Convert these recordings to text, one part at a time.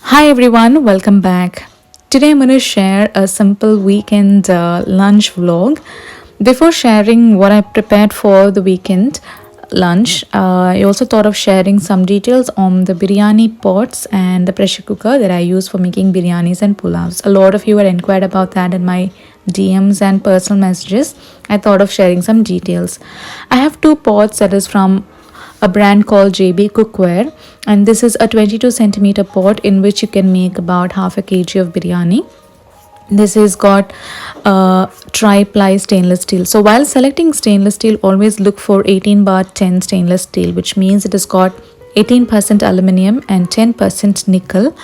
Hi everyone, welcome back. Today I'm going to share a simple weekend lunch vlog. Before sharing what I prepared for the weekend lunch, I also thought of sharing some details on the biryani pots and the pressure cooker that I use for making biryanis and pulavs. A lot of you had inquired about that in my DMs and personal messages. I thought of sharing some details. I have two pots that is from a brand called JB Cookware, and this is a 22 centimeter pot in which you can make about half a kg of biryani. This has got tri-ply stainless steel. So while selecting stainless steel, always look for 18 bar 10 stainless steel, which means it has got 18% aluminium and 10% nickel,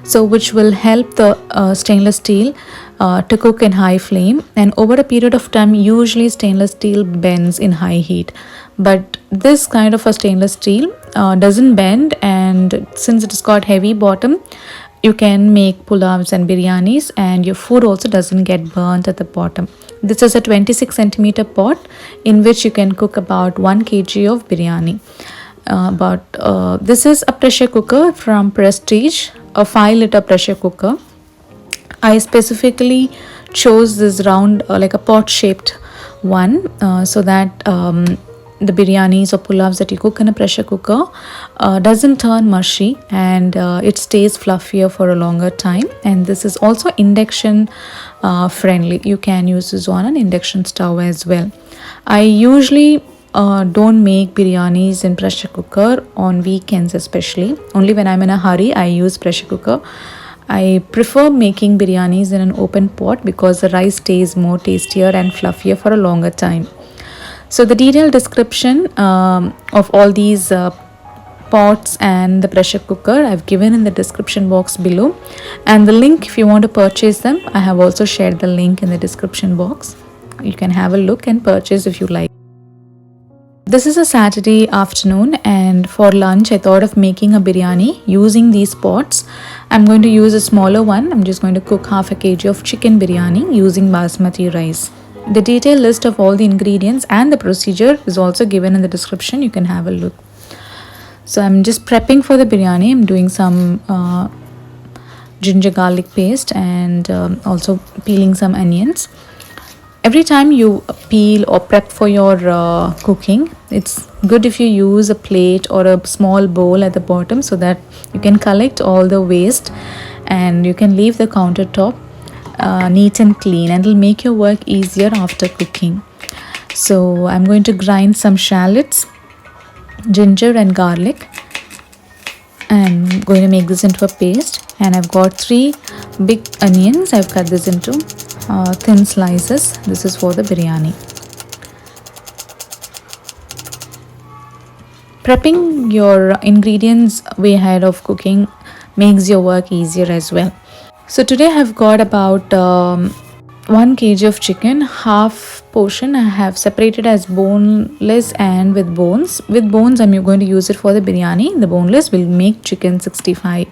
so which will help the stainless steel to cook in high flame, and over a period of time usually stainless steel bends in high heat, but this kind of a stainless steel doesn't bend, and since it has got heavy bottom, you can make pulavs and biryanis and your food also doesn't get burnt at the bottom. This is a 26 centimeter pot in which you can cook about 1 kg of biryani. This is a pressure cooker from Prestige, a 5-liter pressure cooker. I specifically chose this round, like a pot shaped one, so that the biryanis or pulavs that you cook in a pressure cooker doesn't turn mushy, and it stays fluffier for a longer time. And this is also induction friendly. You can use this on an induction stove as well. I usually don't make biryanis in pressure cooker on weekends, especially. Only when I'm in a hurry I use pressure cooker. I prefer making biryanis in an open pot because the rice stays more tastier and fluffier for a longer time. So the detailed description of all these pots and the pressure cooker I've given in the description box below, and the link if you want to purchase them, I have also shared the link in the description box. You can have a look and purchase if you like. This is a Saturday afternoon, and for lunch I thought of making a biryani using these pots. I'm going to use a smaller one. I'm just going to cook half a kg of chicken biryani using basmati rice. The detailed list of all the ingredients and the procedure is also given in the description. You can have a look. So I'm just prepping for the biryani. I'm doing some ginger garlic paste and also peeling some onions. Every time you peel or prep for your cooking, it's good if you use a plate or a small bowl at the bottom so that you can collect all the waste and you can leave the countertop neat and clean, and it'll make your work easier after cooking. So I'm going to grind some shallots, ginger and garlic. I'm going to make this into a paste, and I've got 3 big onions. I've cut this into thin slices. This is for the biryani. Prepping your ingredients way ahead of cooking makes your work easier as well. So today I've got about 1 kg of chicken. Half portion I have separated as boneless and with bones. With bones I'm going to use it for the biryani. The boneless will make chicken 65.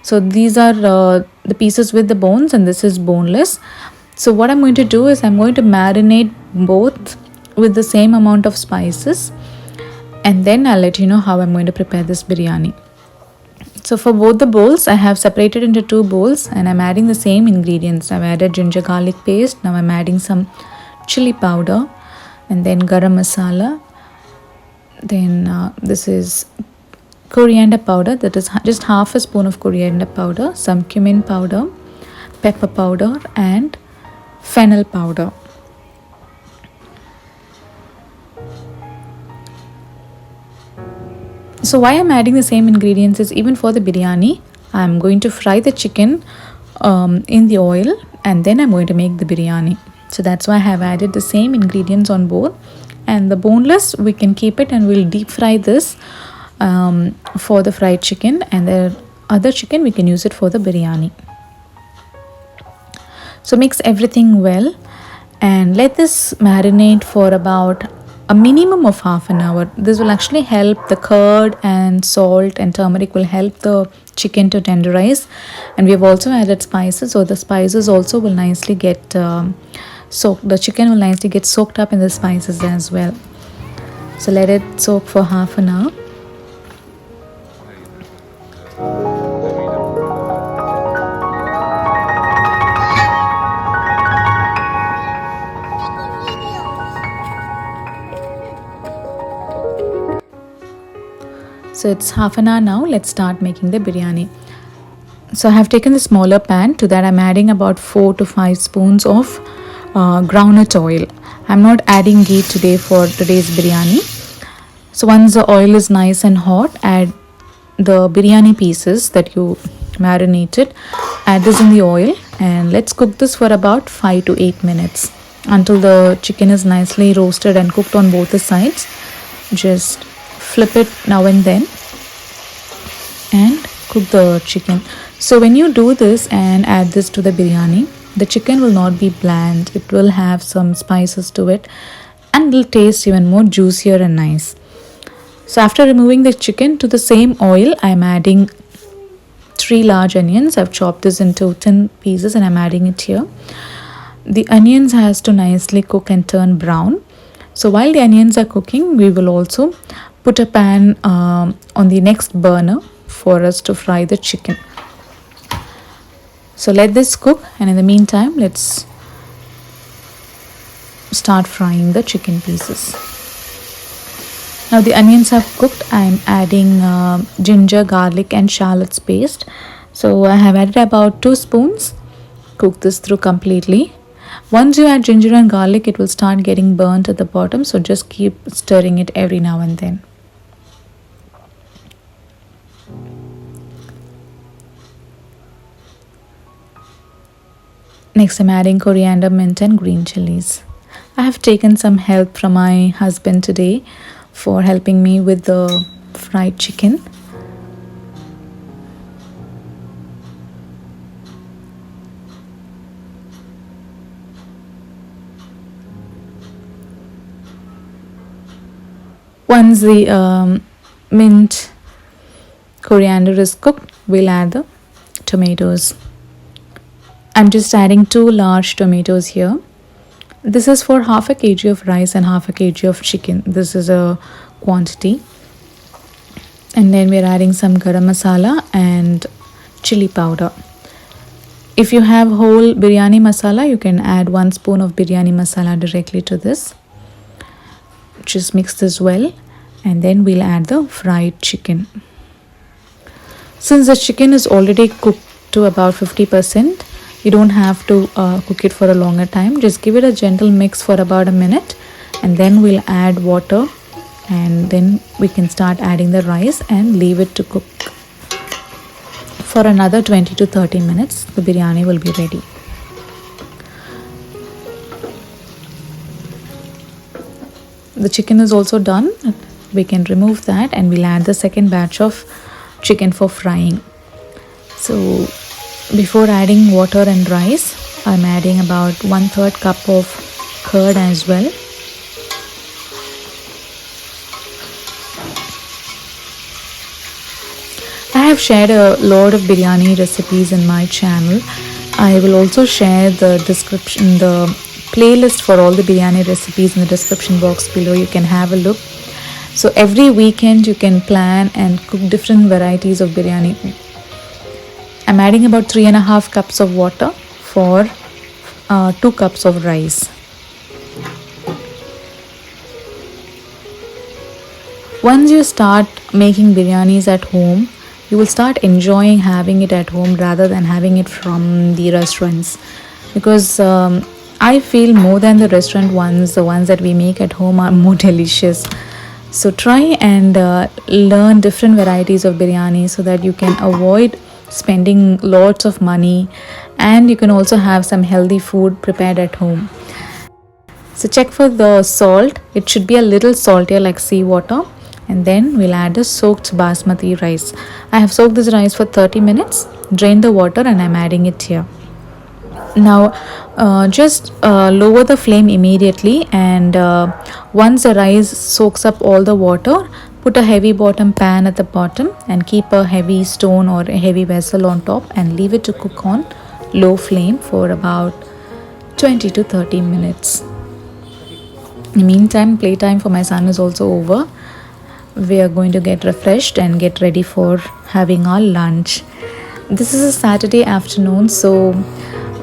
So these are the pieces with the bones, and this is boneless. So what I'm going to do is I'm going to marinate both with the same amount of spices, and then I'll let you know how I'm going to prepare this biryani. So for both the bowls, I have separated into 2 bowls, and I'm adding the same ingredients. I've added ginger garlic paste. Now I'm adding some chili powder, and then garam masala. Then this is coriander powder, that is just half a spoon of coriander powder, some cumin powder, pepper powder and fennel powder. So why I'm adding the same ingredients is even for the biryani, I'm going to fry the chicken in the oil, and then I'm going to make the biryani. So that's why I have added the same ingredients on both. And the boneless, we can keep it and we'll deep fry this for the fried chicken, and the other chicken we can use it for the biryani. So mix everything well and let this marinate for about a minimum of half an hour. This will actually help the curd and salt and turmeric will help the chicken to tenderize, and we have also added spices, so the spices also will nicely get soaked. The chicken will nicely get soaked up in the spices as well. So let it soak for half an hour. it's half an hour now. Let's start making the biryani. So I have taken the smaller pan. To that I'm adding about 4 to 5 spoons of groundnut oil. I'm not adding ghee today for today's biryani. So once the oil is nice and hot, add the biryani pieces that you marinated. Add this in the oil and let's cook this for about 5 to 8 minutes until the chicken is nicely roasted and cooked on both the sides. Just flip it now and then and cook the chicken. So when you do this and add this to the biryani, the chicken will not be bland. It will have some spices to it and will taste even more juicier and nice. So after removing the chicken, to the same oil I'm adding 3 large onions. I've chopped this into thin pieces and I'm adding it here. The onions has to nicely cook and turn brown. So while the onions are cooking, we will also put a pan on the next burner for us to fry the chicken. So let this cook, and in the meantime let's start frying the chicken pieces. Now the onions have cooked. I am adding ginger, garlic and shallots paste. So I have added about 2 spoons. Cook this through completely. Once you add ginger and garlic, it will start getting burnt at the bottom, so just keep stirring it every now and then. Next I'm adding coriander, mint and green chillies. I have taken some help from my husband today for helping me with the fried chicken. Once the mint coriander is cooked, we'll add the tomatoes. I'm just adding 2 large tomatoes here. This is for half a kg of rice and half a kg of chicken. This is a quantity. And then we're adding some garam masala and chili powder. If you have whole biryani masala, you can add 1 spoon of biryani masala directly to this. Just mix this well and then we'll add the fried chicken. Since the chicken is already cooked to about 50%, you don't have to cook it for a longer time. Just give it a gentle mix for about a minute and then we'll add water and then we can start adding the rice and leave it to cook for another 20 to 30 minutes. The biryani will be ready. The chicken is also done. We can remove that and we'll add the second batch of chicken for frying. So before adding water and rice, I'm adding about 1/3 cup of curd as well. I have shared a lot of biryani recipes in my channel. I will also share the description, the playlist for all the biryani recipes in the description box below. You can have a look. So every weekend you can plan and cook different varieties of biryani. I'm adding about 3.5 cups of water for 2 cups of rice. Once you start making biryanis at home, you will start enjoying having it at home rather than having it from the restaurants, because I feel more than the restaurant ones, the ones that we make at home are more delicious. So try and learn different varieties of biryani so that you can avoid spending lots of money and you can also have some healthy food prepared at home. So check for the salt. It should be a little saltier like seawater. And then we'll add the soaked basmati rice. I have soaked this rice for 30 minutes, drained the water and I'm adding it here. Now just lower the flame immediately, and once the rice soaks up all the water, put a heavy bottom pan at the bottom and keep a heavy stone or a heavy vessel on top and leave it to cook on low flame for about 20 to 30 minutes. In the meantime, playtime for my son is also over. We are going to get refreshed and get ready for having our lunch. This is a Saturday afternoon, so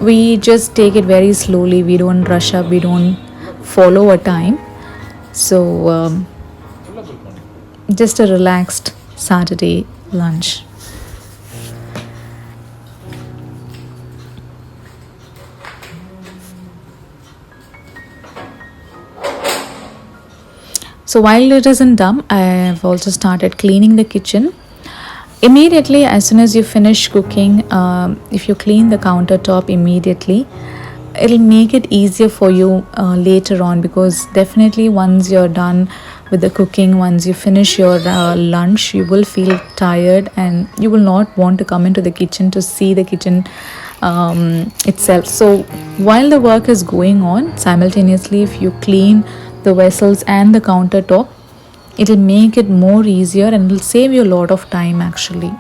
we just take it very slowly. We don't rush up, we don't follow a time. So just a relaxed Saturday lunch. So while it isn't done, I have also started cleaning the kitchen. Immediately, as soon as you finish cooking, if you clean the countertop immediately, it'll make it easier for you later on, because definitely once you're done with the cooking, once you finish your lunch, you will feel tired and you will not want to come into the kitchen to see the kitchen itself. So while the work is going on, simultaneously, if you clean the vessels and the countertop, it'll make it more easier and it'll save you a lot of time actually.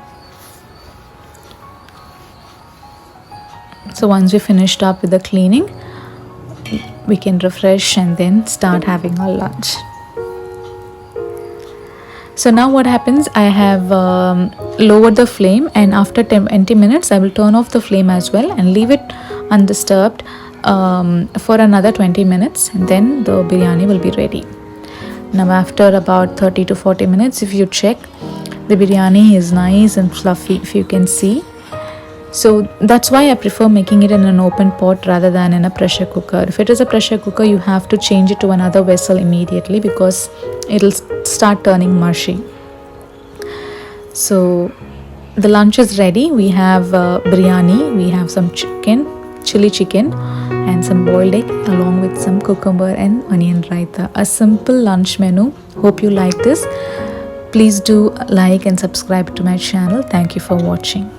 So once we finished up with the cleaning, we can refresh and then start having our lunch. So now what happens, I have lowered the flame, and after 20 minutes I will turn off the flame as well and leave it undisturbed for another 20 minutes, and then the biryani will be ready. Now after about 30 to 40 minutes, if you check, the biryani is nice and fluffy, if you can see. So that's why I prefer making it in an open pot rather than in a pressure cooker. If it is a pressure cooker, you have to change it to another vessel immediately because it'll start turning mushy. So the lunch is ready. We have biryani, we have some chicken, chilli chicken, and some boiled egg along with some cucumber and onion raita. A simple lunch menu. Hope you like this. Please do like and subscribe to my channel. Thank you for watching.